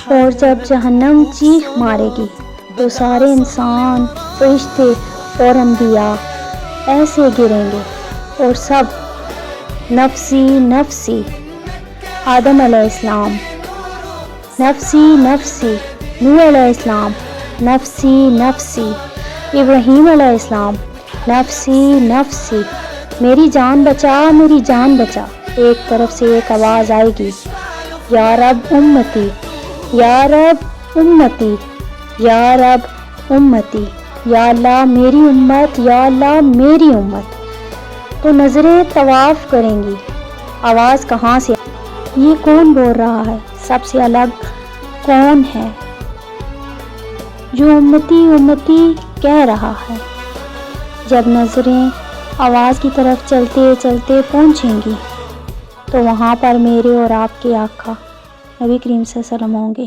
اور جب جہنم چیخ مارے گی تو سارے انسان، فرشتے اور انبیاء ایسے گریں گے اور سب نفسی نفسی، آدم علیہ السلام نفسی نفسی، نوح علیہ السلام نفسی نفسی، ابراہیم علیہ السلام نفسی نفسی، میری جان بچا میری جان بچا۔ ایک طرف سے ایک آواز آئے گی، یا رب امتی، یا رب امتی، یا رب امتی، یا اللہ میری امت، یا اللہ میری امت۔ تو نظریں طواف کریں گی، آواز کہاں سے؟ یہ کون بول رہا ہے؟ سب سے الگ کون ہے جو امتی امتی کہہ رہا ہے؟ جب نظریں آواز کی طرف چلتے چلتے پہنچیں گی تو وہاں پر میرے اور آپ کے آقا نبی کریم صلی اللہ علیہ وسلم ہوں گے۔